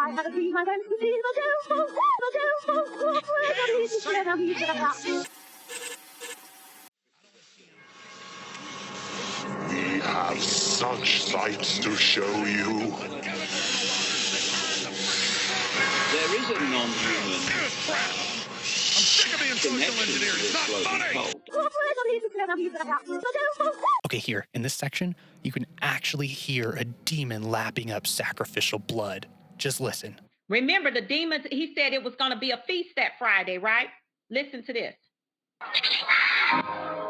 We have such sights to show you. There is a non-human I'm sick of being social engineered. It's not funny. Okay, here, in this section, you can actually hear a demon lapping up sacrificial blood. Just listen. Remember, the demons, he said it was going to be a feast that Friday, right? Listen to this.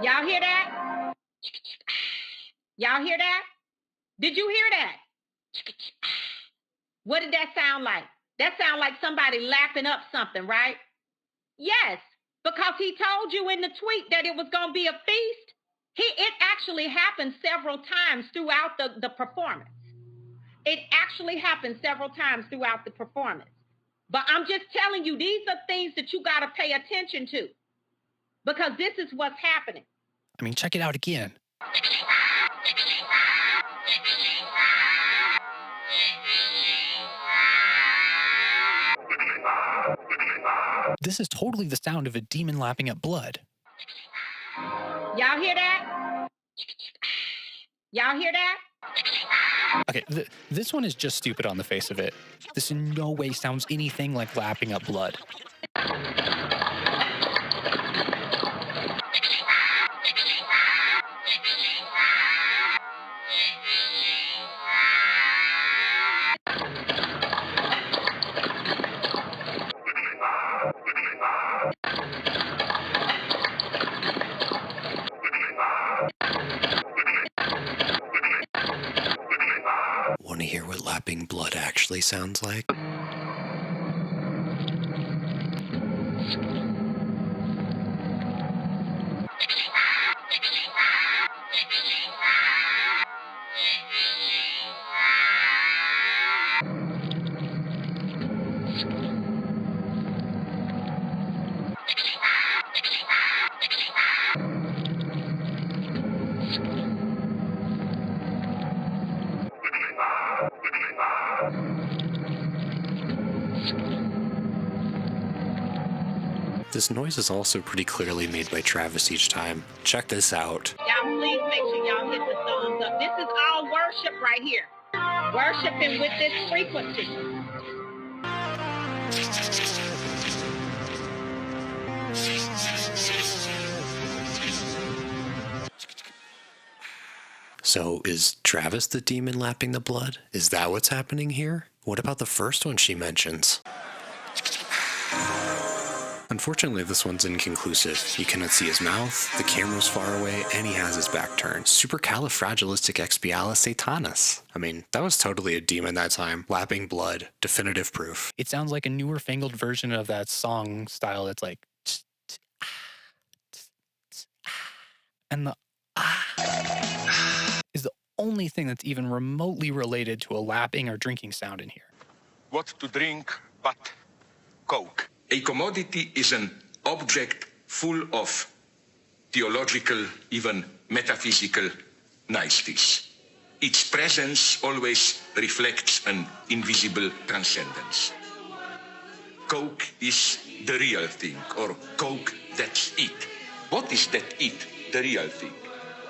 Y'all hear that? Y'all hear that? Did you hear that? What did that sound like? That sound like somebody lapping up something, right? Yes, because he told you in the tweet that it was going to be a feast. It actually happened several times throughout the performance. It actually happened several times throughout the performance. But I'm just telling you, these are things that you got to pay attention to, because this is what's happening. I mean, check it out again. This is totally the sound of a demon lapping up blood. Y'all hear that? Y'all hear that? Okay, this one is just stupid on the face of it. This in no way sounds anything like lapping up blood. Want to hear what lapping blood actually sounds like? This noise is also pretty clearly made by Travis each time. Check this out. Y'all please make sure y'all hit the thumbs up. This is all worship right here. Worshiping with this frequency. So is Travis the demon lapping the blood? Is that what's happening here? What about the first one she mentions? Unfortunately, this one's inconclusive. You cannot see his mouth, the camera's far away, and he has his back turned. Supercalifragilisticexpialidocious. I mean, that was totally a demon that time. Lapping blood. Definitive proof. It sounds like a newer fangled version of that song style that's like... And the is the only thing that's even remotely related to a lapping or drinking sound in here. What to drink but Coke? A commodity is an object full of theological, even metaphysical niceties. Its presence always reflects an invisible transcendence. Coke is the real thing, or Coke, that's it. What is that it, the real thing?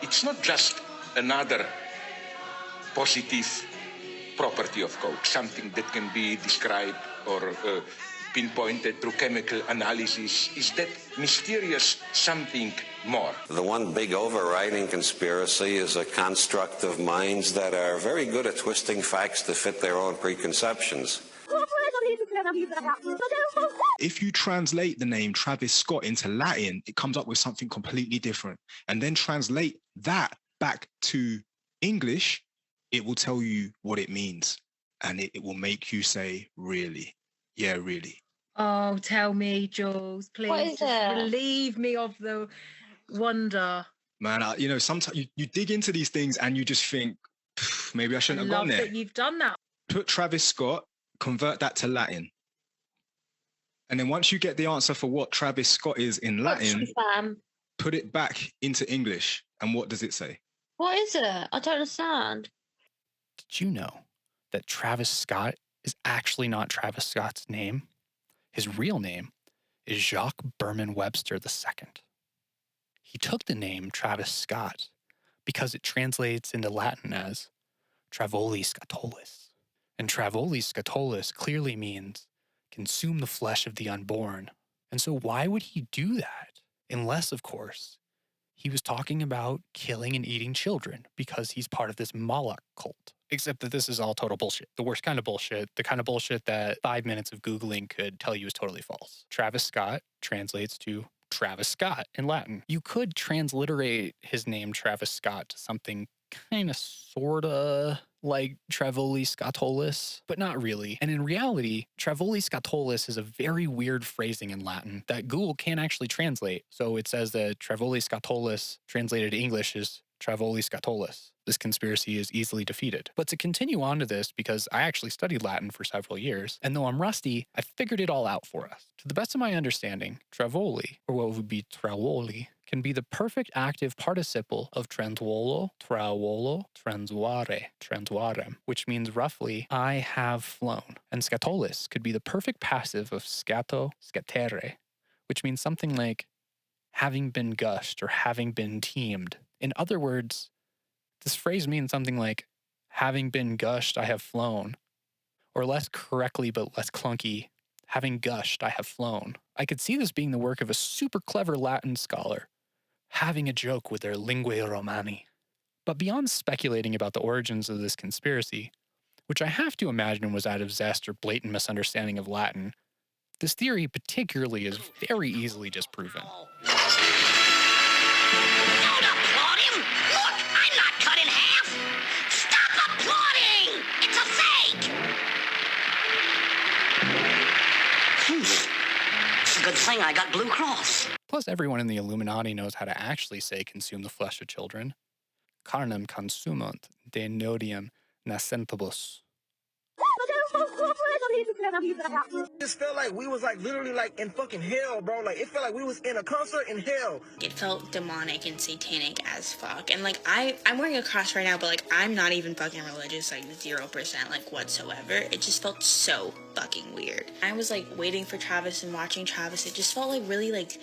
It's not just another positive property of Coke, something that can be described or pinpointed through chemical analysis. Is that mysterious something more? The one big overriding conspiracy is a construct of minds that are very good at twisting facts to fit their own preconceptions. If you translate the name Travis Scott into Latin, it comes up with something completely different. And then translate that back to English, it will tell you what it means. And it will make you say, really? Yeah, really. Oh, tell me, Jules, please. Just relieve me of the wonder. Man, sometimes you dig into these things and you just think, maybe I shouldn't have gone there. Love that you've done that. Put Travis Scott, convert that to Latin. And then once you get the answer for what Travis Scott is in Latin, put it back into English. And what does it say? What is it? I don't understand. Did you know that Travis Scott is actually not Travis Scott's name. His real name is Jacques Berman Webster II. He took the name Travis Scott because it translates into Latin as Travoli Scatolis. And Travoli Scatolis clearly means consume the flesh of the unborn. And so why would he do that? Unless, of course, he was talking about killing and eating children because he's part of this Molech cult. Except that this is all total bullshit. The worst kind of bullshit. The kind of bullshit that 5 minutes of Googling could tell you is totally false. Travis Scott translates to Travis Scott in Latin. You could transliterate his name Travis Scott to something kind of sorta like Travoli Scatolis, but not really. And in reality, Travoli Scatolis is a very weird phrasing in Latin that Google can't actually translate. So it says that Travoli Scatolis translated to English is Travoli Scatolis. This conspiracy is easily defeated. But to continue on to this, because I actually studied Latin for several years, and though I'm rusty, I figured it all out for us. To the best of my understanding, Travoli, or what would be Travoli, can be the perfect active participle of transuolo, trawolo, transuare, transuarem, which means roughly, I have flown. And scatolis could be the perfect passive of scato, scatere, which means something like having been gushed or having been teamed. In other words, this phrase means something like, having been gushed, I have flown. Or less correctly but less clunky, having gushed, I have flown. I could see this being the work of a super clever Latin scholar, having a joke with their linguae romani. But beyond speculating about the origins of this conspiracy, which I have to imagine was out of zest or blatant misunderstanding of Latin, this theory particularly is very easily disproven. Don't applaud him! Look, I'm not cut in half! Stop applauding! It's a fake! It's a good thing I got Blue Cross. Plus, everyone in the Illuminati knows how to actually say consume the flesh of children. Carnem consumunt de nodium nascentibus. Just felt like we was like literally like in fucking hell, bro. Like it felt like we was in a concert in hell. It felt demonic and satanic as fuck. And like I'm wearing a cross right now, but like I'm not even fucking religious, like 0%, like whatsoever. It just felt so fucking weird. I was like waiting for Travis and watching Travis. It just felt like really like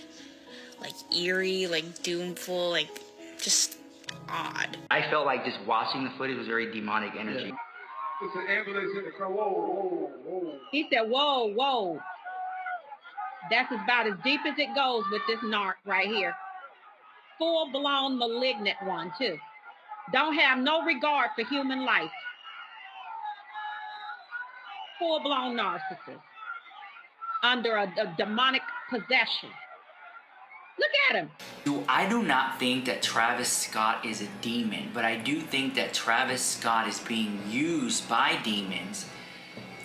eerie, like doomful, like just odd. I felt like just watching the footage was very demonic energy. Yeah. It's an ambulance in the car. Whoa, whoa, whoa. He said, whoa, whoa. That's about as deep as it goes with this narc right here. Full-blown malignant one, too. Don't have no regard for human life. Full-blown narcissist. Under a demonic possession. Look at him. I do not think that Travis Scott is a demon, but I do think that Travis Scott is being used by demons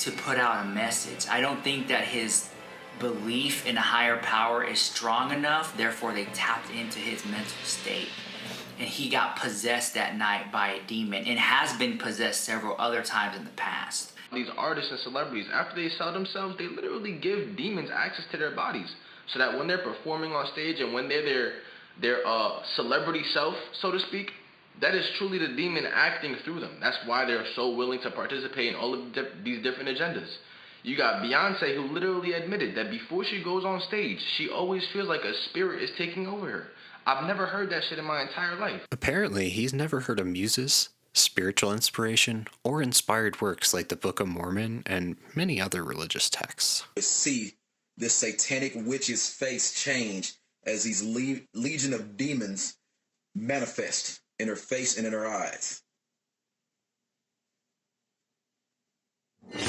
to put out a message. I don't think that his belief in a higher power is strong enough, therefore they tapped into his mental state. And he got possessed that night by a demon and has been possessed several other times in the past. These artists and celebrities, after they sell themselves, they literally give demons access to their bodies. So that when they're performing on stage and when they're their celebrity self, so to speak, that is truly the demon acting through them. That's why they're so willing to participate in all of these different agendas. You got Beyonce, who literally admitted that before she goes on stage, she always feels like a spirit is taking over her. I've never heard that shit in my entire life. Apparently, he's never heard of muses, spiritual inspiration, or inspired works like the Book of Mormon and many other religious texts. See this satanic witch's face change as these legion of demons manifest in her face and in her eyes. You're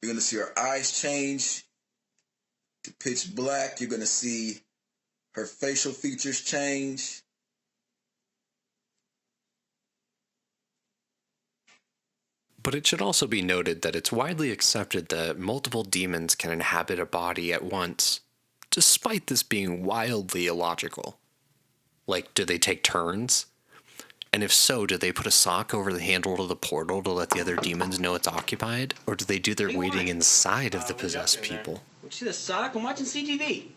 going to see her eyes change to pitch black. You're going to see her facial features change. But it should also be noted that it's widely accepted that multiple demons can inhabit a body at once, despite this being wildly illogical. Like, do they take turns? And if so, do they put a sock over the handle to the portal to let the other demons know it's occupied? Or do they do their waiting inside of the possessed people? Would you see the sock? I'm watching CTV.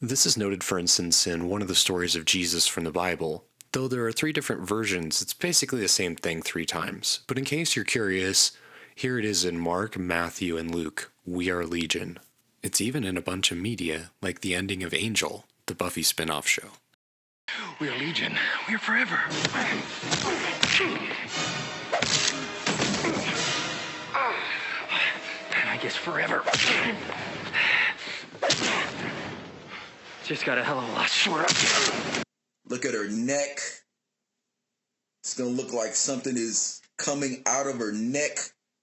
This is noted, for instance, in one of the stories of Jesus from the Bible, Though there are 3 different versions, it's basically the same thing 3 times. But in case you're curious, here it is in Mark, Matthew, and Luke. We are Legion. It's even in a bunch of media, like the ending of Angel, the Buffy spin-off show. We are Legion. We are forever. And I guess forever. Just got a hell of a lot shorter. Look at her neck. It's going to look like something is coming out of her neck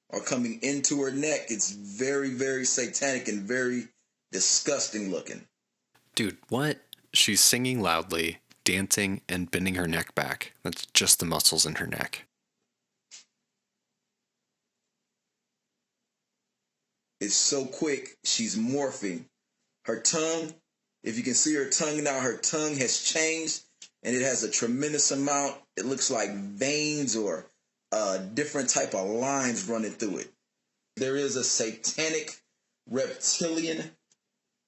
or coming into her neck. It's very, very satanic and very disgusting looking. Dude, what? She's singing loudly, dancing, and bending her neck back. That's just the muscles in her neck. It's so quick, she's morphing. Her tongue, if you can see her tongue now, her tongue has changed, and it has a tremendous amount. It looks like veins or different type of lines running through it. There is a satanic, reptilian,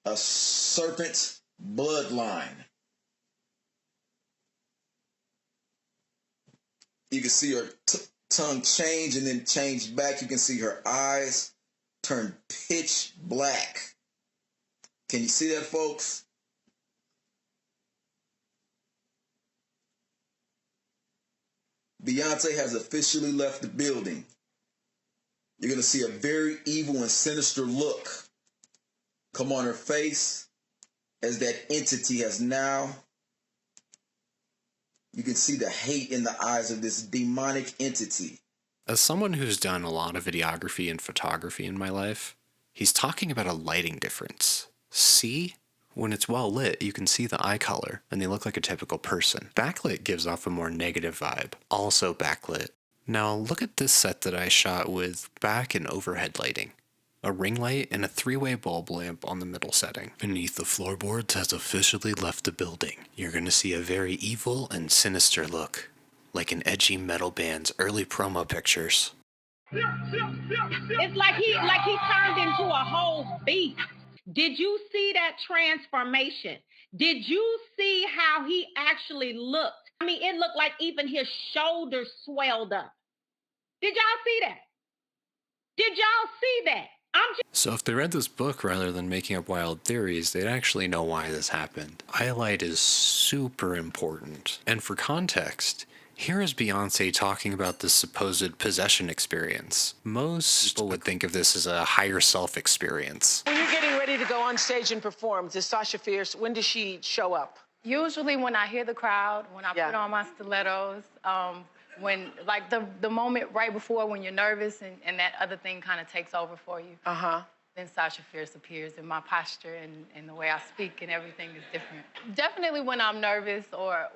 a serpent bloodline. You can see her tongue change and then change back. You can see her eyes turn pitch black. Can you see that, folks? Beyonce has officially left the building. You're going to see a very evil and sinister look come on her face as that entity has now. You can see the hate in the eyes of this demonic entity. As someone who's done a lot of videography and photography in my life, he's talking about a lighting difference. See? When it's well lit, you can see the eye color, and they look like a typical person. Backlit gives off a more negative vibe. Also backlit. Now look at this set that I shot with back and overhead lighting. A ring light and a 3-way bulb lamp on the middle setting. Beneath the floorboards has officially left the building. You're gonna see a very evil and sinister look. Like an edgy metal band's early promo pictures. It's like he turned into a whole beast. Did you see that transformation? Did you see how he actually looked? I mean, it looked like even his shoulders swelled up. Did y'all see that? Did y'all see that? So if they read this book rather than making up wild theories, they'd actually know why this happened. Eyelight is super important. And for context, here is Beyonce talking about this supposed possession experience. Most people would think of this as a higher self experience. When you're getting ready to go on stage and perform, does Sasha Fierce, when does she show up? Usually when I hear the crowd, when I put on my stilettos, when, like, the moment right before when you're nervous and that other thing kind of takes over for you. Then Sasha Fierce appears, and my posture and the way I speak and everything is different. Definitely when I'm nervous or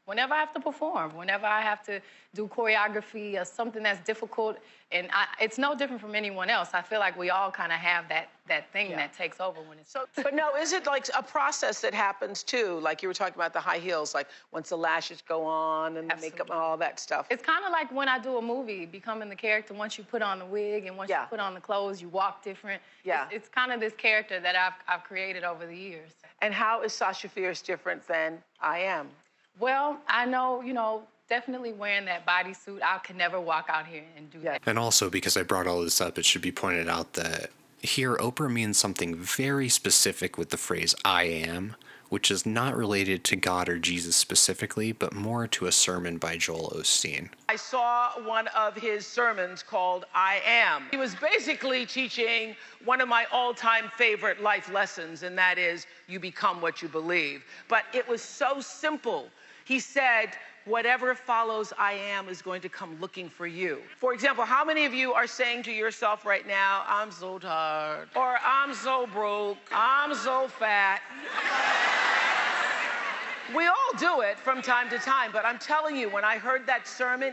whenever I have to perform, whenever I have to do choreography or something that's difficult, and it's no different from anyone else. I feel like we all kind of have that thing that takes over when it's... But no, is it like a process that happens too? Like you were talking about the high heels, like once the lashes go on and the makeup and all that stuff. It's kind of like when I do a movie, becoming the character. Once you put on the wig and once you put on the clothes, you walk different. It's kind of this character that I've created over the years. And how is Sasha Fierce different than I am? Well, I know, definitely wearing that bodysuit, I could never walk out here and do that. And also, because I brought all this up, it should be pointed out that here Oprah means something very specific with the phrase I am, which is not related to God or Jesus specifically, but more to a sermon by Joel Osteen. I saw one of his sermons called I Am. He was basically teaching one of my all-time favorite life lessons, and that is you become what you believe. But it was so simple. He said, whatever follows I am is going to come looking for you. For example, how many of you are saying to yourself right now, I'm so tired, or I'm so broke, I'm so fat? We all do it from time to time, but I'm telling you, when I heard that sermon,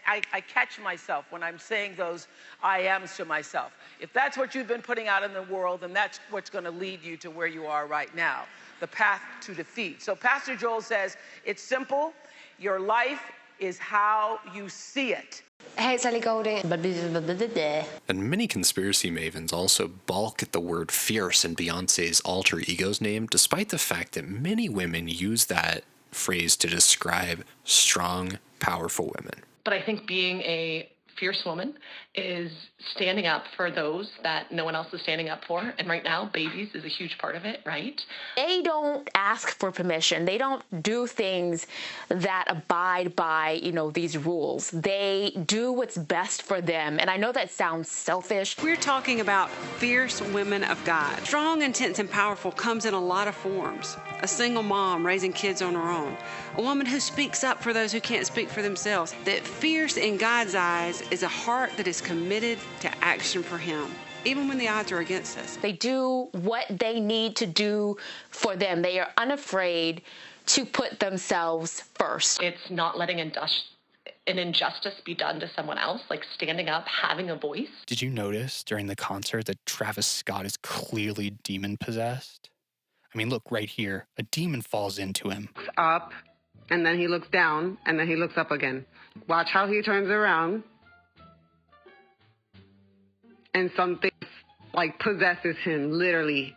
I catch myself when I'm saying those I ams to myself. If that's what you've been putting out in the world, then that's what's going to lead you to where you are right now, the path to defeat. So Pastor Joel says, it's simple. Your life is how you see it. Hey, it's Ellie Goulding. And many conspiracy mavens also balk at the word fierce in Beyonce's alter ego's name, despite the fact that many women use that phrase to describe strong, powerful women. But I think being a fierce woman is standing up for those that no one else is standing up for. And right now, babies is a huge part of it, right? They don't ask for permission. They don't do things that abide by, these rules. They do what's best for them. And I know that sounds selfish. We're talking about fierce women of God. Strong, intense, and powerful comes in a lot of forms. A single mom raising kids on her own. A woman who speaks up for those who can't speak for themselves. That fierce in God's eyes is a heart that is committed to action for him, even when the odds are against us. They do what they need to do for them. They are unafraid to put themselves first. It's not letting an injustice be done to someone else, like standing up, having a voice. Did you notice during the concert that Travis Scott is clearly demon-possessed? I mean, look right here. A demon falls into him. Up, and then he looks down, and then he looks up again. Watch how he turns around. And something possesses him, literally.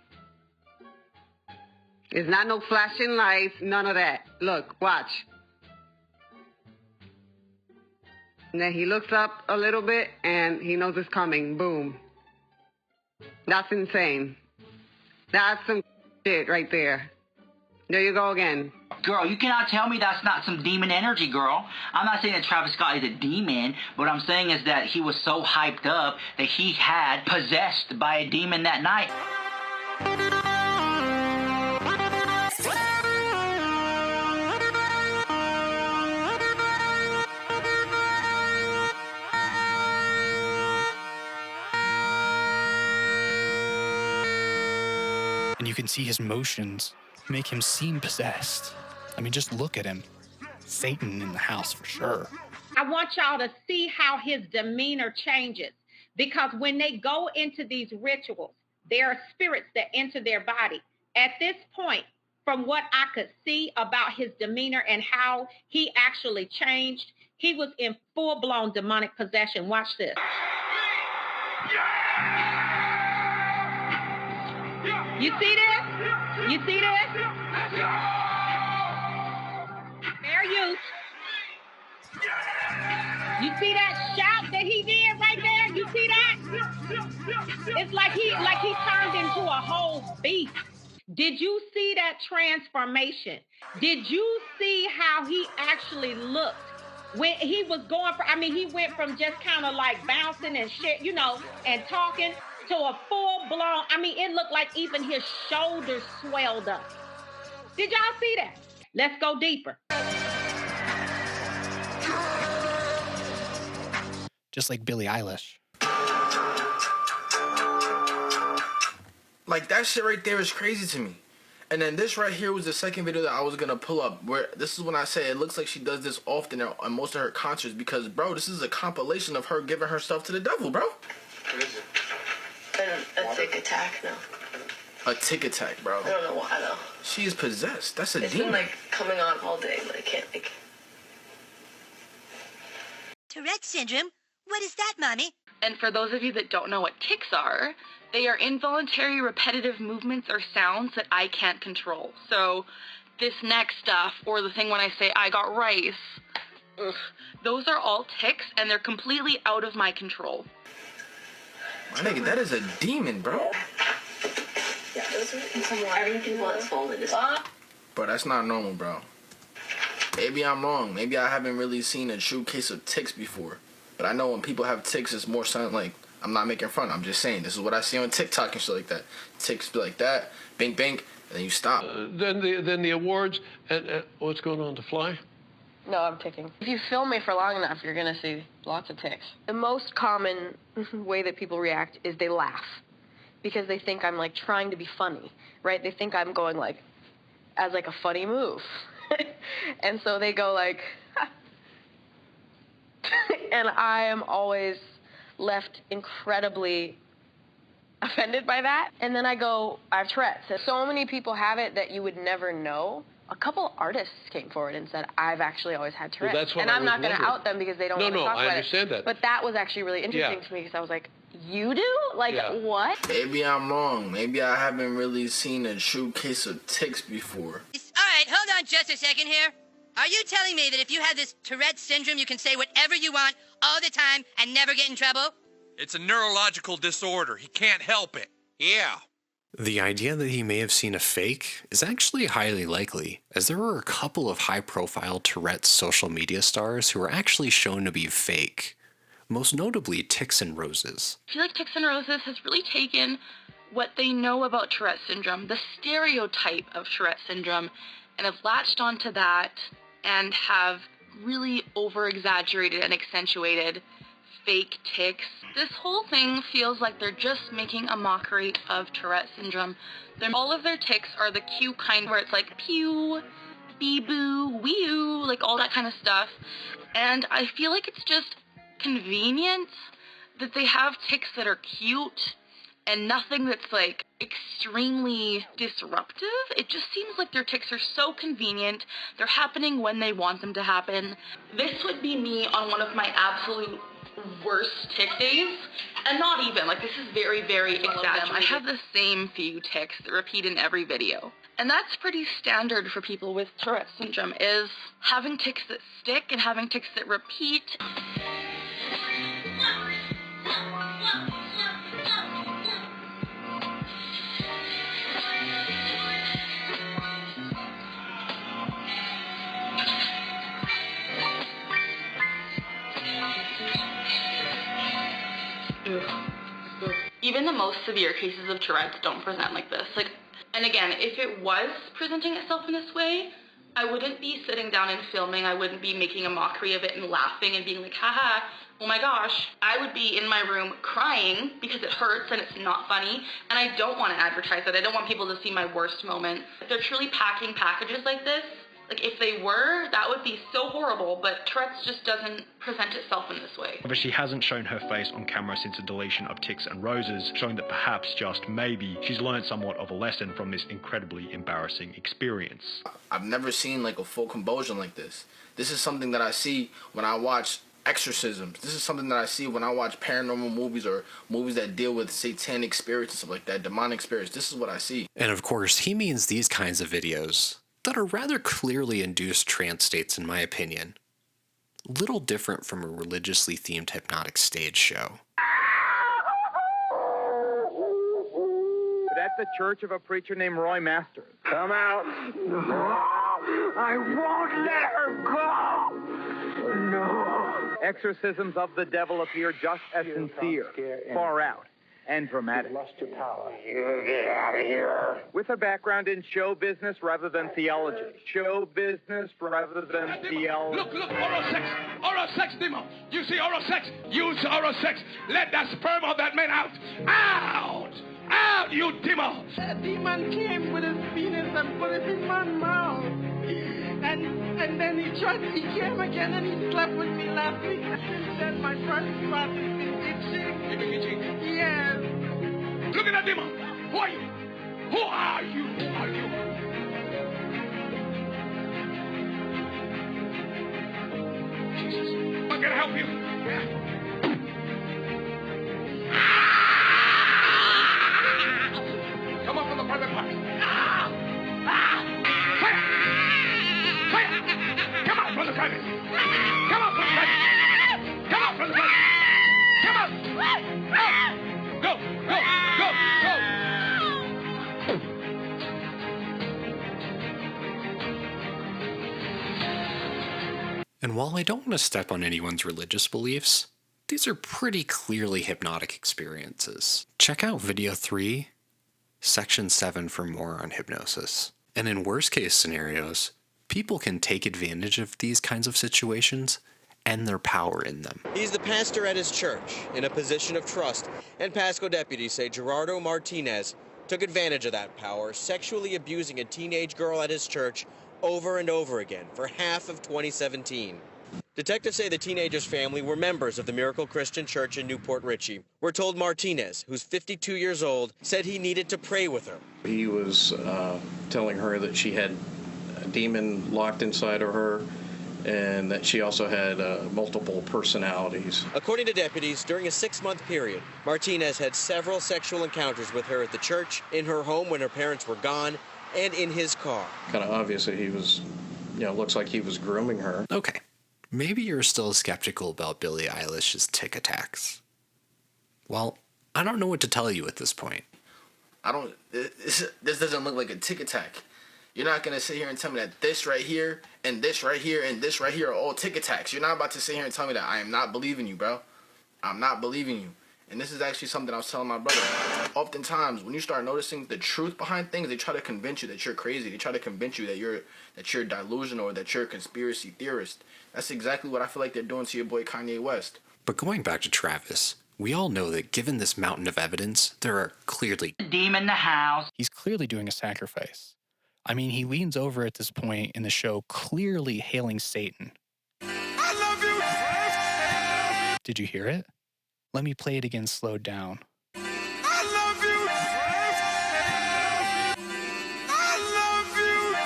It's not no flashing lights, none of that. Look, watch. And then he looks up a little bit, and he knows it's coming. Boom. That's insane. That's some shit right there. There you go again. Girl, you cannot tell me that's not some demon energy, girl. I'm not saying that Travis Scott is a demon. What I'm saying is that he was so hyped up that he had possessed by a demon that night. And you can see his motions make him seem possessed. I mean, just look at him. Satan in the house for sure. I want y'all to see how his demeanor changes, because when they go into these rituals, there are spirits that enter their body. At this point, from what I could see about his demeanor and how he actually changed, he was in full-blown demonic possession. Watch this. You see this? You see this? Fair use. You see that shout that he did right there? You see that? It's like he turned into a whole beast. Did you see that transformation? Did you see how he actually looked when he was going for, he went from just kind of like bouncing and shit, and talking to a full-blown, it looked like even his shoulders swelled up. Did y'all see that? Let's go deeper. Just like Billie Eilish. Like, that shit right there is crazy to me. And then this right here was the second video that I was going to pull up, where this is when I say it looks like she does this often on most of her concerts, because, bro, this is a compilation of her giving her stuff to the devil, bro. What is it? A tick attack, no. A tick attack, bro. I don't know why, though. She is possessed. That's a demon. It's been, coming on all day, but I can't, Tourette syndrome? What is that, Mommy? And for those of you that don't know what tics are, they are involuntary repetitive movements or sounds that I can't control. So this next stuff, or the thing when I say I got rice, those are all tics, and they're completely out of my control. My nigga, that is a demon, bro. Yeah, those are some water. Everything was folded. Bro, that's not normal, bro. Maybe I'm wrong. Maybe I haven't really seen a true case of tics before. But I know when people have tics, it's more something like, I'm not making fun. I'm just saying, this is what I see on TikTok and shit like that. Tics be like that, bink, bink, and then you stop. Then the awards, and what's going on, to fly? No, I'm ticking. If you film me for long enough, you're going to see lots of tics. The most common way that people react is they laugh because they think I'm trying to be funny, right? They think I'm going as a funny move. And so they go and I am always left incredibly offended by that. And then I go, I have Tourette's. So many people have it that you would never know. A couple artists came forward and said, I've actually always had Tourette's. Well, that's what and I'm not going to out them because they don't want to talk about it. No, I understand that. But that was actually really interesting to me because I was like, you do? What? Maybe I'm wrong. Maybe I haven't really seen a true case of tics before. All right, hold on just a second here. Are you telling me that if you have this Tourette syndrome, you can say whatever you want all the time and never get in trouble? It's a neurological disorder. He can't help it. Yeah. The idea that he may have seen a fake is actually highly likely, as there were a couple of high-profile Tourette social media stars who were actually shown to be fake, most notably Tix and Roses. I feel like Tix and Roses has really taken what they know about Tourette syndrome, the stereotype of Tourette syndrome, and have latched onto that and have really over-exaggerated and accentuated fake tics. This whole thing feels like they're just making a mockery of Tourette syndrome. All of their tics are the cute kind where it's like pew, bee-boo, wee-oo, like all that kind of stuff. And I feel like it's just convenient that they have tics that are cute and nothing that's like extremely disruptive. It just seems like their tics are so convenient. They're happening when they want them to happen. This would be me on one of my absolute worst tic days, and not even, like, this is very, very exaggerated. I have the same few tics that repeat in every video. And that's pretty standard for people with Tourette syndrome, is having tics that stick and having tics that repeat. Even the most severe cases of Tourette's don't present like this. Like, and again, if it was presenting itself in this way, I wouldn't be sitting down and filming. I wouldn't be making a mockery of it and laughing and being like, haha, oh my gosh. I would be in my room crying because it hurts and it's not funny. And I don't want to advertise it. I don't want people to see my worst moment. If they're truly packing packages like this, like if they were, that would be so horrible, but Tourette's just doesn't present itself in this way. But she hasn't shown her face on camera since the deletion of Tix and Roses, showing that perhaps, just maybe, she's learned somewhat of a lesson from this incredibly embarrassing experience. I've never seen like a full convulsion like this. This is something that I see when I watch exorcisms. This is something that I see when I watch paranormal movies or movies that deal with satanic spirits and stuff like that, demonic spirits. This is what I see. And of course, he means these kinds of videos that are rather clearly induced trance states, in my opinion. Little different from a religiously themed hypnotic stage show. At the church of a preacher named Roy Masters. Come out. No, I won't let her go. No. Exorcisms of the devil appear just as sincere, far out, and dramatic. You lost your power. You get out of here. With a background in show business rather than theology. Show business rather than theology. Look, oral sex, demon. You see oral sex? Use oral sex. Let that sperm of that man out. Out, you demon. That demon came with his penis and put it in my mouth. And then he came again and he slept with me last week. And then my front spot has been itching. You've been itching? Yes. Look at that demon. Who are you? Who are you? Who are you? Jesus. I'm gonna help you. Yeah. Come up from the private part. Fire! Fire! Come out from the private. Come out from the private. Come out from the private. Come out. Out. Go. And while I don't want to step on anyone's religious beliefs, these are pretty clearly hypnotic experiences. Check out video 3, section 7 for more on hypnosis. And in worst case scenarios, people can take advantage of these kinds of situations and their power in them. He's the pastor at his church, in a position of trust, and Pasco deputies say Gerardo Martinez took advantage of that power, sexually abusing a teenage girl at his church over and over again for half of 2017. Detectives say the teenager's family were members of the Miracle Christian Church in Newport Richey. We're told Martinez, who's 52 years old, said he needed to pray with her. He was telling her that she had a demon locked inside of her and that she also had multiple personalities. According to deputies, during a 6-month period, Martinez had several sexual encounters with her at the church, in her home when her parents were gone, and in his car. Kind of obviously he was, looks like he was grooming her. Okay, maybe you're still skeptical about Billie Eilish's tick attacks. Well, I don't know what to tell you at this point. This doesn't look like a tick attack. You're not going to sit here and tell me that this right here, and this right here, and this right here are all tick attacks. You're not about to sit here and tell me that. I am not believing you, bro. I'm not believing you. And this is actually something I was telling my brother. Oftentimes, when you start noticing the truth behind things, they try to convince you that you're crazy. They try to convince you that you're delusional or that you're a conspiracy theorist. That's exactly what I feel like they're doing to your boy Kanye West. But going back to Travis, we all know that given this mountain of evidence, there are clearly demon in the house. He's clearly doing a sacrifice. I mean, he leans over at this point in the show, clearly hailing Satan. I love you. Did you hear it? Let me play it again slowed down. I love you. I love you.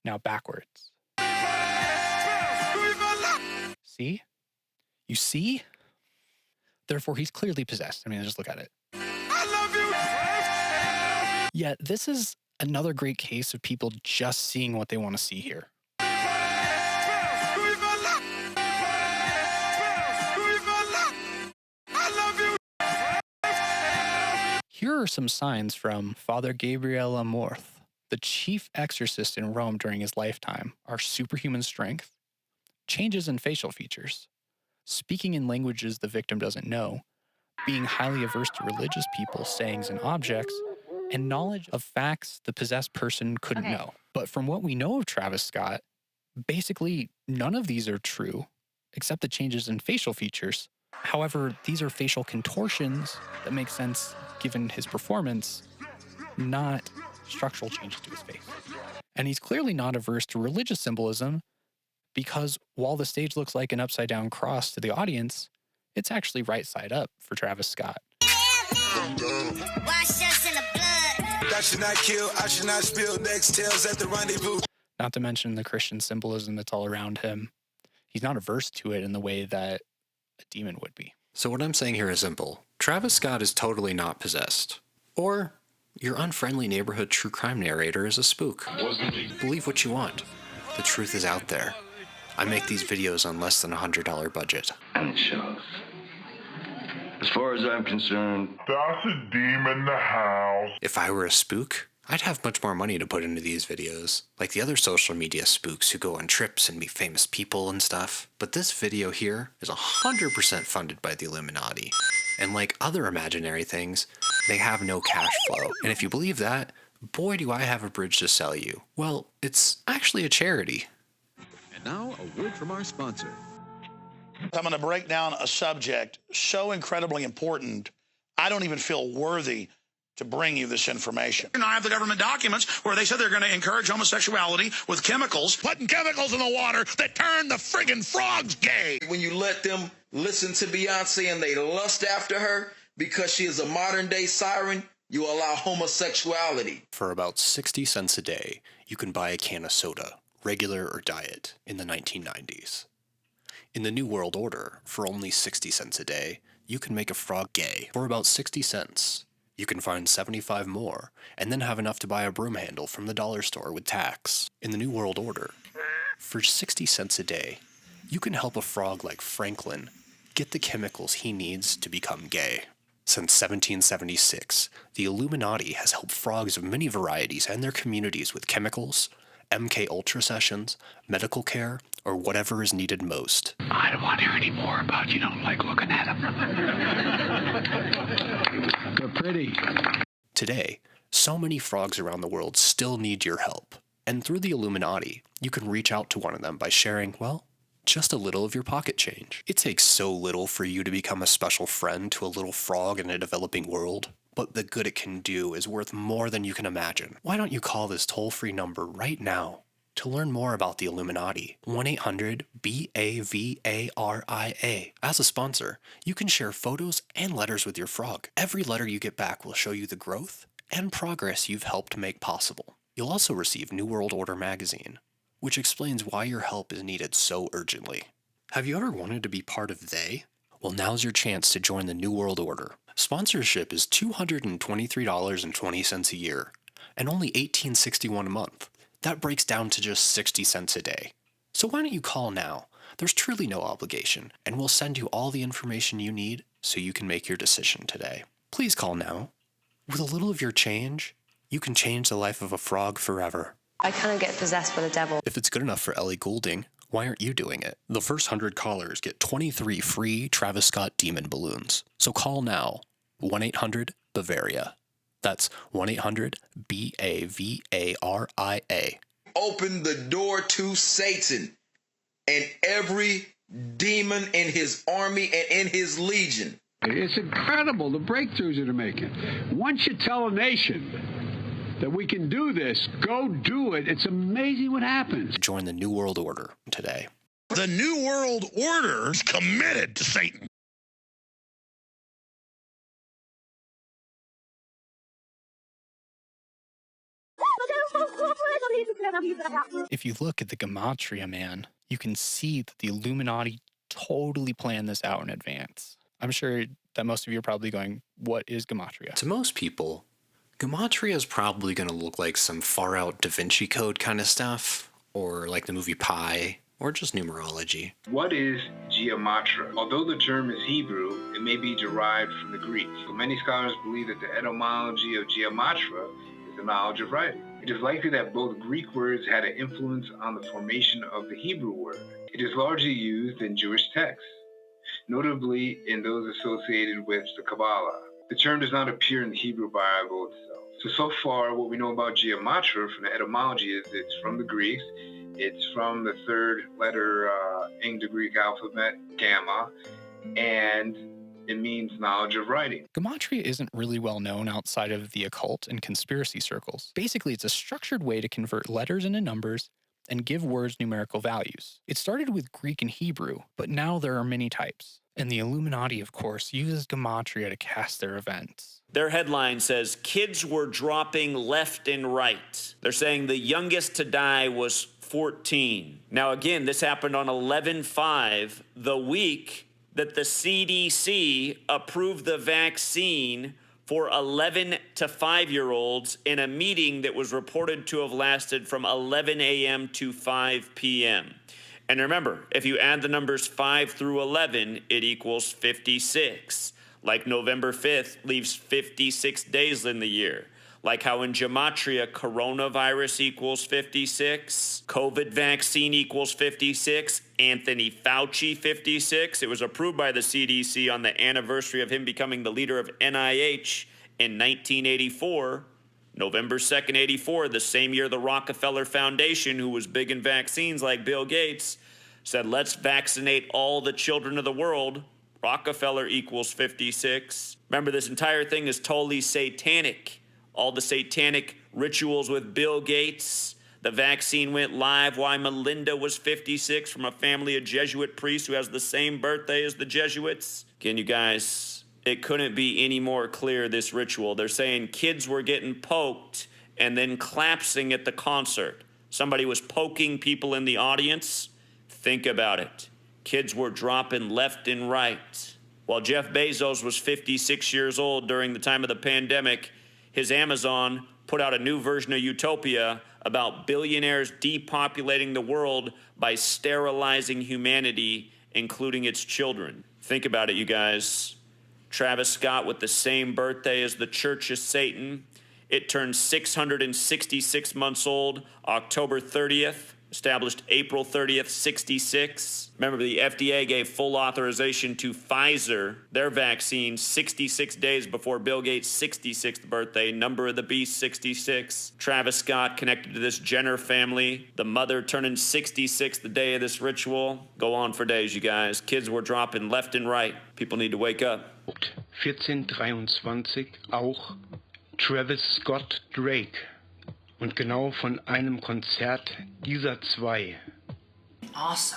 Now backwards. See? You see? Therefore, he's clearly possessed. I mean, just look at it. Yet, this is another great case of people just seeing what they want to see here. Here are some signs from Father Gabriel Amorth. The chief exorcist in Rome during his lifetime are superhuman strength, changes in facial features, speaking in languages the victim doesn't know, being highly averse to religious people, sayings, and objects, and knowledge of facts the possessed person couldn't know. But from what we know of Travis Scott, basically none of these are true, except the changes in facial features. However, these are facial contortions that make sense given his performance, not structural changes to his face. And he's clearly not averse to religious symbolism because while the stage looks like an upside down cross to the audience, it's actually right side up for Travis Scott. I should not kill, I should not spill next tales at the rendezvous. Not to mention the Christian symbolism that's all around him. He's not averse to it in the way that a demon would be. So what I'm saying here is simple. Travis Scott is totally not possessed. Or your unfriendly neighborhood true crime narrator is a spook. Believe what you want. The truth is out there. I make these videos on less than $100 budget. And it shows. As far as I'm concerned, that's a demon in the house. If I were a spook, I'd have much more money to put into these videos, like the other social media spooks who go on trips and meet famous people and stuff. But this video here is 100% funded by the Illuminati. And like other imaginary things, they have no cash flow. And if you believe that, boy do I have a bridge to sell you. Well, it's actually a charity. And now, a word from our sponsor. I'm going to break down a subject so incredibly important, I don't even feel worthy to bring you this information. I have the government documents where they said they're going to encourage homosexuality with chemicals, putting chemicals in the water that turn the friggin' frogs gay. When you let them listen to Beyonce and they lust after her because she is a modern-day siren, you allow homosexuality. For about 60 cents a day, you can buy a can of soda, regular or diet, in the 1990s. In the New World Order, for only 60 cents a day, you can make a frog gay. For about 60 cents, you can find 75 more, and then have enough to buy a broom handle from the dollar store with tax. In the New World Order, for 60 cents a day, you can help a frog like Franklin get the chemicals he needs to become gay. Since 1776, the Illuminati has helped frogs of many varieties and their communities with chemicals, MK Ultra sessions, medical care, or whatever is needed most. I don't want to hear any more about you don't like looking at them. They're pretty. Today, so many frogs around the world still need your help. And through the Illuminati, you can reach out to one of them by sharing, well, Just a little of your pocket change. It takes so little for you to become a special friend to a little frog in a developing world, but the good it can do is worth more than you can imagine. Why don't you call this toll-free number right now to learn more about the Illuminati? 1-800-BAVARIA. As a sponsor, you can share photos and letters with your frog. Every letter you get back will show you the growth and progress you've helped make possible. You'll also receive New World Order magazine, which explains why your help is needed so urgently. Have you ever wanted to be part of they? Well, now's your chance to join the New World Order. Sponsorship is $223.20 a year, and only $18.61 a month. That breaks down to just 60 cents a day. So why don't you call now? There's truly no obligation, and we'll send you all the information you need so you can make your decision today. Please call now. With a little of your change, you can change the life of a frog forever. I kind of get possessed by the devil. If it's good enough for Ellie Goulding, why aren't you doing it? The first 100 callers get 23 free Travis Scott demon balloons. So call now, 1-800-BAVARIA. That's 1-800-BAVARIA. Open the door to Satan and every demon in his army and in his legion. It's incredible, the breakthroughs that are making. Once you tell a nation that we can do this, go do it. It's amazing what happens. Join the New World Order today. The New World Order is committed to Satan. If you look at the Gematria, man, you can see that the Illuminati totally planned this out in advance. I'm sure that most of you are probably going, what is Gematria? To most people, Gematria is probably going to look like some far-out Da Vinci Code kind of stuff, or like the movie Pi, or just numerology. What is Gematria? Although the term is Hebrew, it may be derived from the Greek. So many scholars believe that the etymology of Gematria is the knowledge of writing. It is likely that both Greek words had an influence on the formation of the Hebrew word. It is largely used in Jewish texts, notably in those associated with the Kabbalah. The term does not appear in the Hebrew Bible itself. So far, what we know about Gematria from the etymology is it's from the Greeks. It's from the third letter in the Greek alphabet, gamma, and it means knowledge of writing. Gematria isn't really well known outside of the occult and conspiracy circles. Basically, it's a structured way to convert letters into numbers and give words numerical values. It started with Greek and Hebrew, but now there are many types. And the Illuminati, of course, uses Gematria to cast their events. Their headline says, kids were dropping left and right. They're saying the youngest to die was 14. Now, again, this happened on 11/5, the week that the CDC approved the vaccine for 11 to 5-year-olds in a meeting that was reported to have lasted from 11 a.m. to 5 p.m. And remember, if you add the numbers 5 through 11, it equals 56. Like November 5th leaves 56 days in the year. Like how in Gematria, coronavirus equals 56, COVID vaccine equals 56, Anthony Fauci 56. It was approved by the CDC on the anniversary of him becoming the leader of NIH in 1984. November 2nd, 84, the same year the Rockefeller Foundation, who was big in vaccines like Bill Gates, said, let's vaccinate all the children of the world. Rockefeller equals 56. Remember, this entire thing is totally satanic. All the satanic rituals with Bill Gates. The vaccine went live while Melinda was 56 from a family of Jesuit priests who has the same birthday as the Jesuits. Again, you guys, it couldn't be any more clear, this ritual. They're saying kids were getting poked and then collapsing at the concert. Somebody was poking people in the audience. Think about it. Kids were dropping left and right. While Jeff Bezos was 56 years old during the time of the pandemic, his Amazon put out a new version of Utopia about billionaires depopulating the world by sterilizing humanity, including its children. Think about it, you guys. Travis Scott with the same birthday as the Church of Satan. It turned 666 months old, October 30th. established April 30th, 66. Remember, the FDA gave full authorization to Pfizer, their vaccine, 66 days before Bill Gates' 66th birthday. Number of the beast, 66. Travis Scott connected to this Jenner family. The mother turning 66 the day of this ritual. Go on for days, you guys. Kids were dropping left and right. People need to wake up. 1423 auch Travis Scott Drake. Und genau von einem Konzert dieser zwei. Also,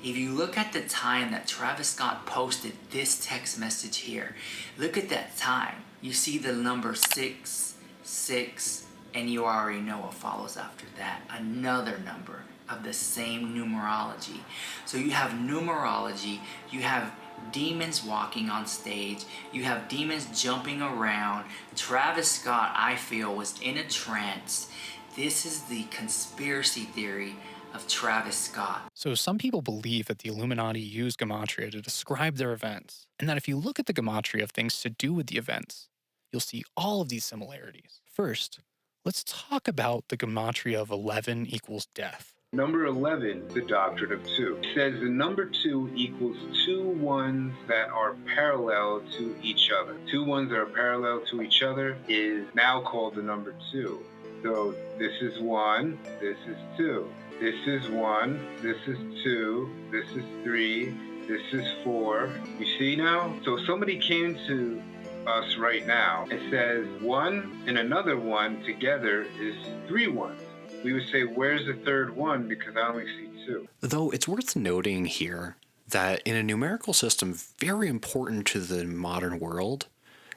if you look at the time that Travis Scott posted this text message here, look at that time. You see the number 666, and you already know what follows after that. Another number of the same numerology. So you have numerology, you have demons walking on stage, you have demons jumping around. Travis Scott, I feel, was in a trance. This is the conspiracy theory of Travis Scott. So some people believe that the Illuminati use Gematria to describe their events, and that if you look at the Gematria of things to do with the events, you'll see all of these similarities. First, let's talk about the Gematria of 11 equals death. Number 11, the doctrine of 2, says the number 2 equals 2 ones that are parallel to each other. 2 ones that are parallel to each other is now called the number 2. So this is 1, this is 2. This is 1, this is 2, this is 3, this is 4. You see now? So somebody came to us right now and says 1 and another 1 together is 3 ones. We would say, where's the third one? Because I only see 2. Though it's worth noting here that in a numerical system very important to the modern world,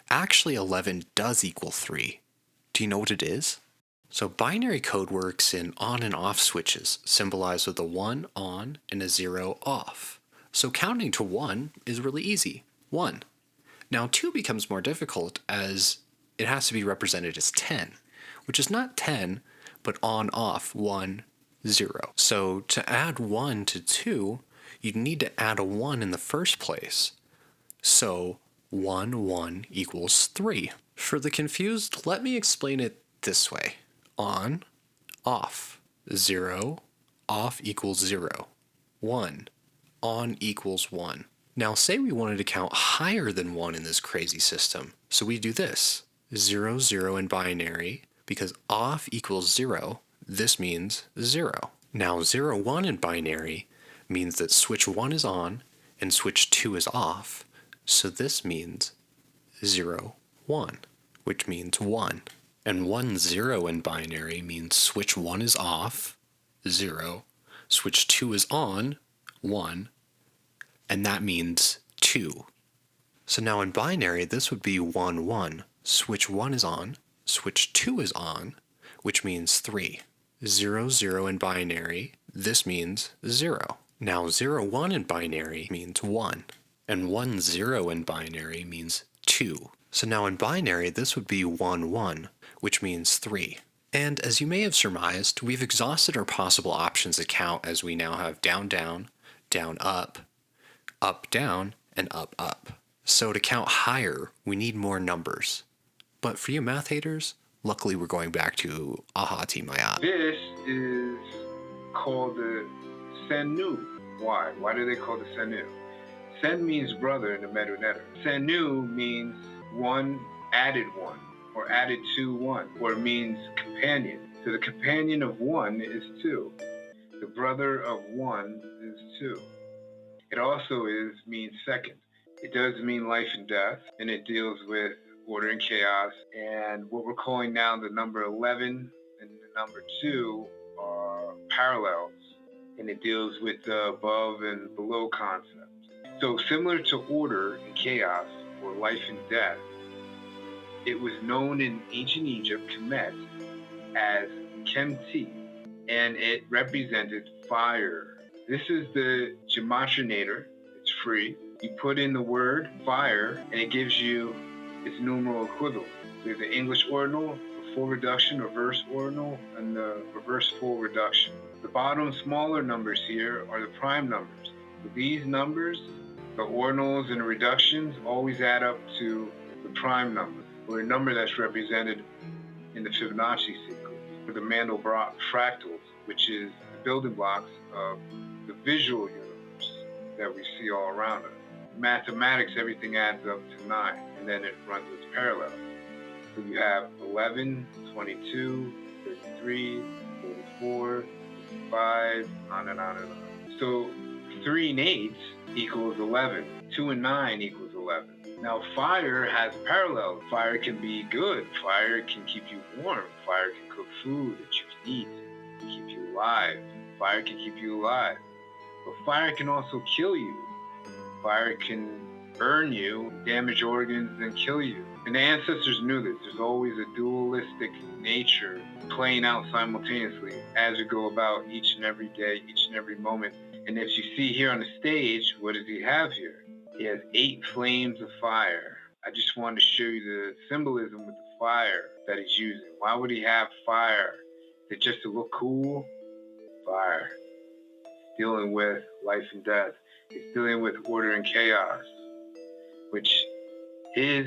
actually 11 does equal 3. Do you know what it is? So binary code works in on and off switches, symbolized with a 1 on and a 0 off. So counting to 1 is really easy. 1. Now 2 becomes more difficult as it has to be represented as 10, which is not 10, but on off 1, 0. So to add 1 to 2, you'd need to add a 1 in the first place. So 1, 1 equals 3. For the confused, let me explain it this way. On, off, 0, off equals 0. 1, on equals 1. Now say we wanted to count higher than 1 in this crazy system. So we do this. 0, 0 in binary. Because off equals 0, this means 0. Now 0, 1 in binary means that switch 1 is on and switch 2 is off, so this means 0, 1, which means 1. And 1, 0 in binary means switch 1 is off, 0, switch 2 is on, 1, and that means 2. So now in binary, this would be 1, 1, switch 1 is on, switch 2 is on, which means 3. 0, 0 in binary, this means 0. Now 0, 1 in binary means 1, and 1, 0 in binary means 2. So now in binary, this would be 1, 1, which means 3. And as you may have surmised, we've exhausted our possible options to count as we now have down, down, down, up, down, and up. So to count higher, we need more numbers. But for you math haters, luckily we're going back to Ahati Maya. This is called the Senu. Why? Why do they call it the Senu? Sen means brother in the Medu-Neter. Senu means 1 added 1, or added to 1, or it means companion. So the companion of 1 is 2. The brother of 1 is 2. It also means second. It does mean life and death, and it deals with order and chaos, and what we're calling now the number 11 and the number 2 are parallels, and it deals with the above and below concept. So similar to order and chaos, or life and death, it was known in ancient Egypt, Kemet, as Kemti, and it represented fire. This is the Gematrinator. It's free. You put in the word fire, and it gives you its numeral equivalent. There's the English ordinal, the full reduction, reverse ordinal, and the reverse full reduction. The bottom smaller numbers here are the prime numbers. So these numbers, the ordinals and the reductions, always add up to the prime number, or a number that's represented in the Fibonacci sequence, or the Mandelbrot fractals, which is the building blocks of the visual universe that we see all around us. Mathematics, everything adds up to 9, and then it runs its parallel. So you have 11, 22, 33, 44, 55, on and on and on. So 3 and 8 equals 11. 2 and 9 equals 11. Now fire has parallels. Fire can be good. Fire can keep you warm. Fire can cook food that you can eat, keep you alive. Fire can keep you alive. But fire can also kill you. Fire can burn you, damage organs, and kill you. And the ancestors knew this. There's always a dualistic nature playing out simultaneously as we go about each and every day, each and every moment. And as you see here on the stage, what does he have here? He has 8 flames of fire. I just wanted to show you the symbolism with the fire that he's using. Why would he have fire? Is it just to look cool? Fire. He's dealing with life and death. He's dealing with order and chaos, which his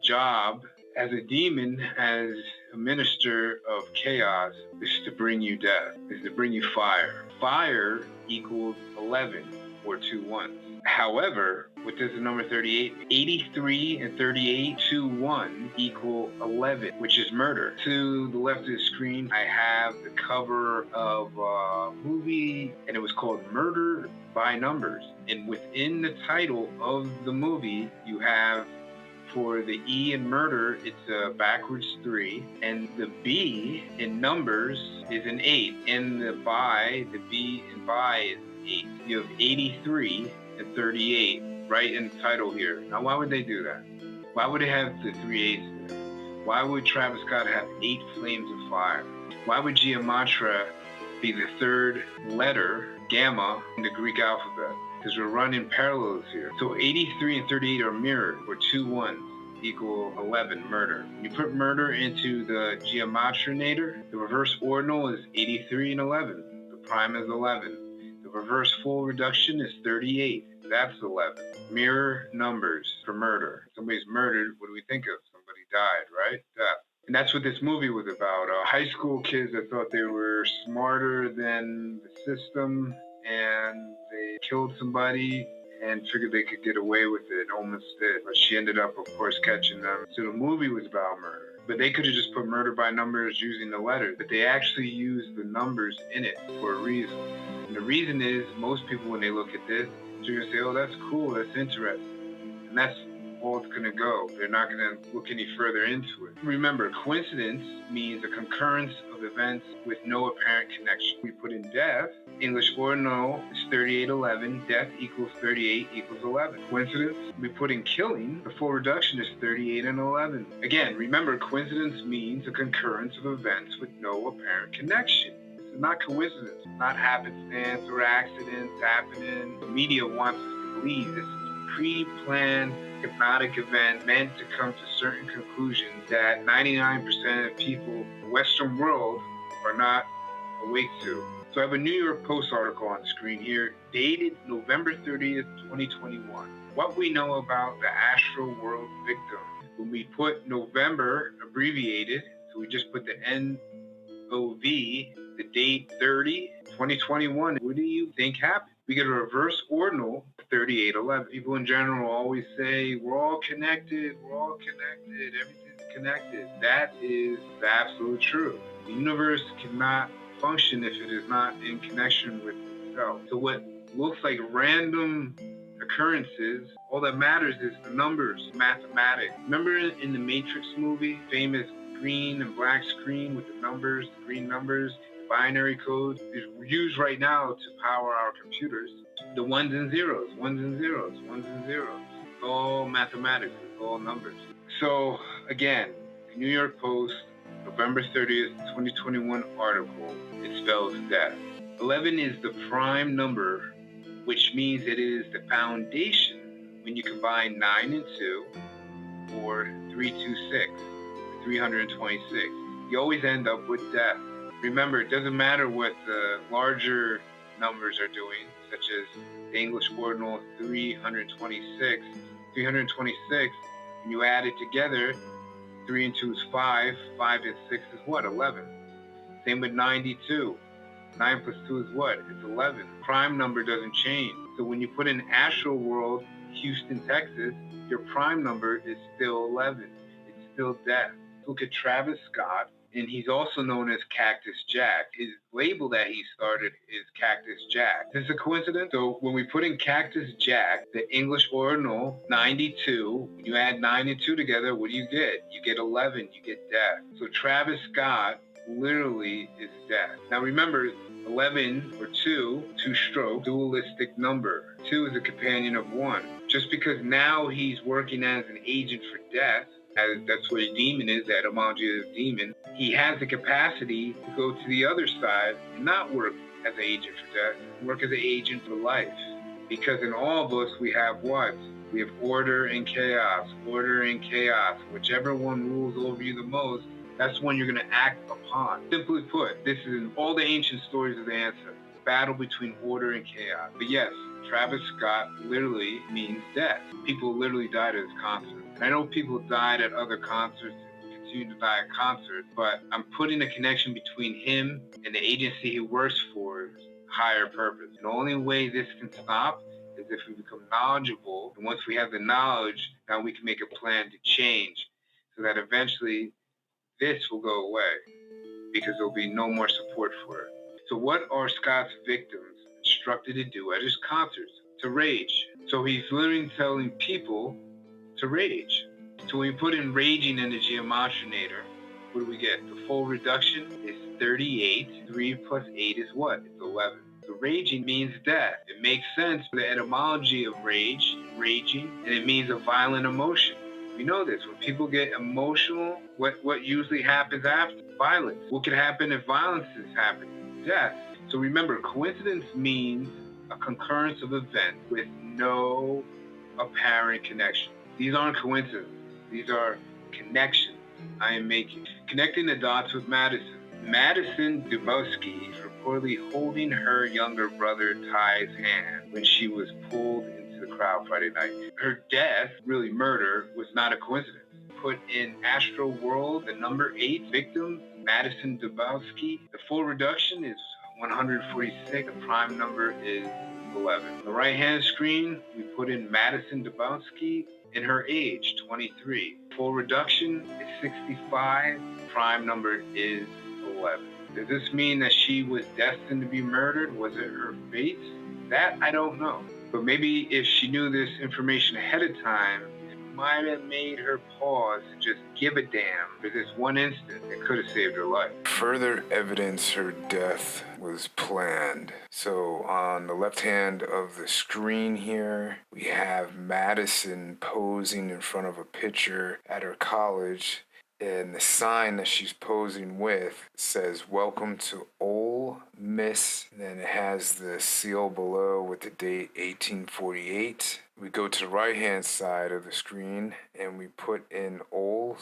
job as a demon, as a minister of chaos, is to bring you death, is to bring you fire. Fire equals 11 or 2 ones. However, with this number 38, 83 and 38, 2, 1 equal 11, which is murder. To the left of the screen, I have the cover of a movie, and it was called Murder by Numbers. And within the title of the movie, you have, for the E in murder, it's a backwards 3, and the B in numbers is an 8, and the B in by is 8. You have 83 and 38 right in the title here. Now, why would they do that? Why would they have the 3 8s there? Why would Travis Scott have 8 flames of fire? Why would Gematria be the 3rd letter, gamma, in the Greek alphabet? Because we're running parallels here. So 83 and 38 are mirrored, or 2 1s equal 11, murder. When you put murder into the Gematrinator, the reverse ordinal is 83 and 11. The prime is 11. The reverse full reduction is 38. That's 11. Mirror numbers for murder. Somebody's murdered, what do we think of? Somebody died, right? Death. And that's what this movie was about. High school kids that thought they were smarter than the system, and they killed somebody and figured they could get away with it, almost did. But she ended up, of course, catching them. So the movie was about murder. But they could have just put murder by numbers using the letters. But they actually used the numbers in it for a reason. And the reason is, most people, when they look at this, they're going to say, oh, that's cool, that's interesting. And that's all it's going to go. They're not going to look any further into it. Remember, coincidence means a concurrence of events with no apparent connection. We put in death. English ordinal is 3811. Death equals 38 equals 11. Coincidence? We put in killing. The full reduction is 38 and 11. Again, remember, coincidence means a concurrence of events with no apparent connection. It's not coincidence, not happenstance or accidents happening. The media wants us to believe this is pre-planned hypnotic event meant to come to certain conclusions that 99% of people in the Western world are not awake to. So I have a New York Post article on the screen here, dated November 30th, 2021. What we know about the Astroworld victim. When we put November abbreviated, so we just put the NOV, the date 2021, what do you think happened? We get a reverse ordinal, 3811. People in general always say, we're all connected, everything's connected. That is the absolute truth. The universe cannot function if it is not in connection with itself. So what looks like random occurrences, all that matters is the numbers, mathematics. Remember in the Matrix movie, famous green and black screen with the numbers, the green numbers, binary code is used right now to power our computers. The ones and zeros, ones and zeros, ones and zeros. It's all mathematics, it's all numbers. So again, the New York Post, November 30th, 2021 article, it spells death. 11 is the prime number, which means it is the foundation when you combine 9 and 2, or 326, 326. You always end up with death. Remember, it doesn't matter what the larger numbers are doing, such as the English ordinal 326. 326, when you add it together, 3 and 2 is 5, 5 and 6 is what? 11. Same with 92. 9 plus 2 is what? It's 11. Prime number doesn't change. So when you put in Astroworld, Houston, Texas, your prime number is still 11. It's still death. Look at Travis Scott, and he's also known as Cactus Jack. His label that he started is Cactus Jack. Is this a coincidence? So when we put in Cactus Jack, the English ordinal, 92, when you add 9 and 2 together, what do you get? You get 11, you get death. So Travis Scott literally is death. Now remember, 11 or 2-stroke, dualistic number. 2 is a companion of 1. Just because now he's working as an agent for death, that's what a demon is, the etymology of demon, he has the capacity to go to the other side and not work as an agent for death, work as an agent for life. Because in all of us, we have what? We have order and chaos, order and chaos. Whichever one rules over you the most, that's when you're going to act upon. Simply put, this is in all the ancient stories of the ancestors, the battle between order and chaos. But yes, Travis Scott literally means death. People literally died at his concert. And I know people died at other concerts and continue to die at concerts, but I'm putting a connection between him and the agency he works for, higher purpose. And the only way this can stop is if we become knowledgeable. And once we have the knowledge, now we can make a plan to change so that eventually this will go away because there'll be no more support for it. So what are Scott's victims instructed to do at his concerts? To rage. So he's literally telling people to rage. So when we put in raging in the Gematria, what do we get? The full reduction is 38. 3 plus 8 is what? It's 11. So raging means death. It makes sense for the etymology of rage, raging, and it means a violent emotion. We know this. When people get emotional, what usually happens after? Violence. What could happen if violence is happening? Death. So remember, coincidence means a concurrence of events with no apparent connection. These aren't coincidences. These are connections I am making. Connecting the dots with Madison. Madison Dubowski is reportedly holding her younger brother Ty's hand when she was pulled into the crowd Friday night. Her death, really murder, was not a coincidence. Put in Astroworld, the number 8 victim, Madison Dubowski. The full reduction is 146. The prime number is 11. On the right-hand screen, we put in Madison Dubowski and her age, 23. Full reduction is 65. Prime number is 11. Does this mean that she was destined to be murdered? Was it her fate? That I don't know. But maybe if she knew this information ahead of time, it might have made her pause and just give a damn for this one instant that could have saved her life. Further evidence her death was planned. So on the left hand of the screen here, we have Madison posing in front of a picture at her college. And the sign that she's posing with says, "Welcome to Ole Miss." And then it has the seal below with the date 1848. We go to the right-hand side of the screen and we put in Ole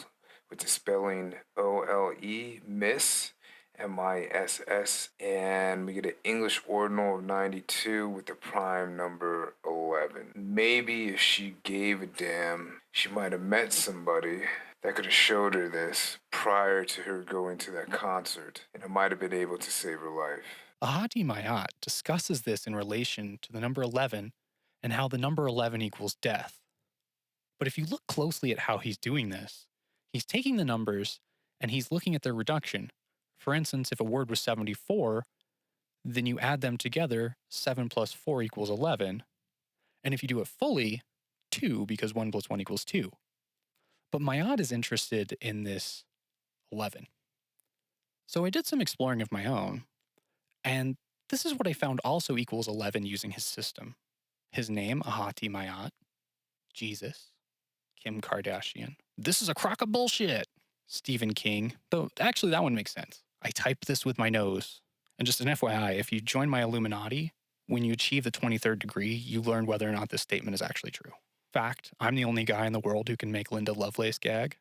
with the spelling O-L-E, Miss, M-I-S-S. And we get an English ordinal of 92 with the prime number 11. Maybe if she gave a damn, she might have met somebody that could have showed her this prior to her going to that concert, and it might have been able to save her life. Ahadi Mayat discusses this in relation to the number 11 and how the number 11 equals death. But if you look closely at how he's doing this, he's taking the numbers and he's looking at their reduction. For instance, if a word was 74, then you add them together, 7 plus 4 equals 11. And if you do it fully, 2, because 1 plus 1 equals 2. But Mayat is interested in this 11. So I did some exploring of my own, and this is what I found also equals 11 using his system. His name, Ahati Mayat, Jesus, Kim Kardashian. This is a crock of bullshit. Stephen King, though actually that one makes sense. I typed this with my nose. And just an FYI, if you join my Illuminati, when you achieve the 23rd degree, you learn whether or not this statement is actually true. Fact, I'm the only guy in the world who can make Linda Lovelace gag.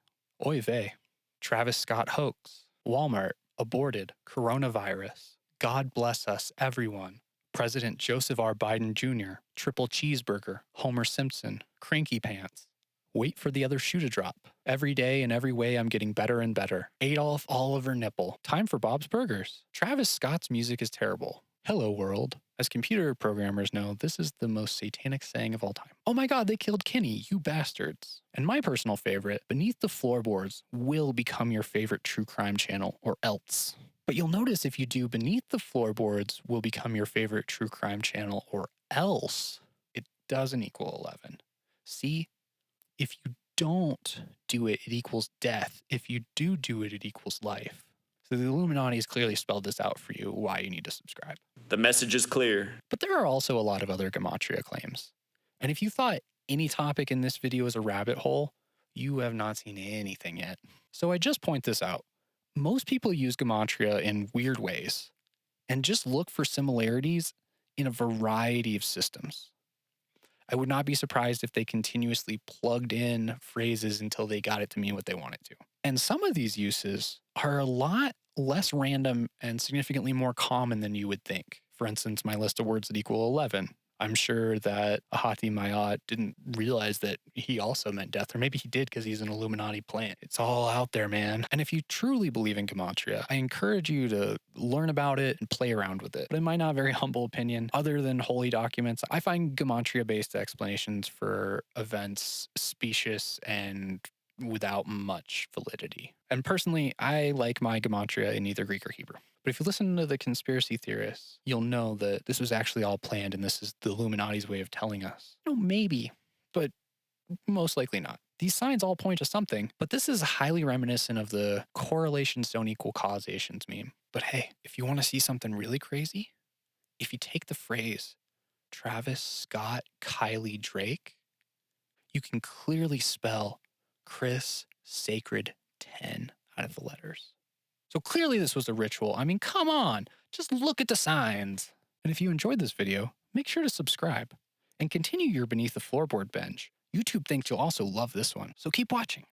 Oy vey. Travis Scott hoax. Walmart aborted. Coronavirus. God bless us, everyone. President Joseph R. Biden Jr. Triple cheeseburger. Homer Simpson. Cranky pants. Wait for the other shoe to drop. Every day in every way I'm getting better and better. Adolf Oliver Nipple. Time for Bob's Burgers. Travis Scott's music is terrible. Hello world. As computer programmers know, this is the most satanic saying of all time. Oh my god, they killed Kenny, you bastards. And my personal favorite, Beneath the Floorboards will become your favorite true crime channel, or else. But you'll notice if you do Beneath the Floorboards will become your favorite true crime channel, or else, it doesn't equal 11. See? If you don't do it, it equals death. If you do it, it equals life. So the Illuminati has clearly spelled this out for you, why you need to subscribe. The message is clear. But there are also a lot of other Gematria claims. And if you thought any topic in this video is a rabbit hole, you have not seen anything yet. So I just point this out. Most people use Gematria in weird ways, and just look for similarities in a variety of systems. I would not be surprised if they continuously plugged in phrases until they got it to mean what they wanted to. And some of these uses are a lot less random and significantly more common than you would think. For instance, my list of words that equal 11. I'm sure that Ahati Mayat didn't realize that he also meant death, or maybe he did because he's an Illuminati plant. It's all out there, man. And if you truly believe in Gematria, I encourage you to learn about it and play around with it. But in my not very humble opinion, other than holy documents, I find Gematria-based explanations for events specious and without much validity. And personally, I like my Gematria in either Greek or Hebrew. But if you listen to the conspiracy theorists, you'll know that this was actually all planned and this is the Illuminati's way of telling us. You know, maybe, but most likely not. These signs all point to something, but this is highly reminiscent of the correlations don't equal causations meme. But hey, if you want to see something really crazy, if you take the phrase Travis Scott Kylie Drake, you can clearly spell Chris Sacred 10 out of the letters. So clearly this was a ritual. I mean, come on, just look at the signs. And if you enjoyed this video, make sure to subscribe and continue your Beneath the Floorboard binge. YouTube thinks you'll also love this one, so keep watching.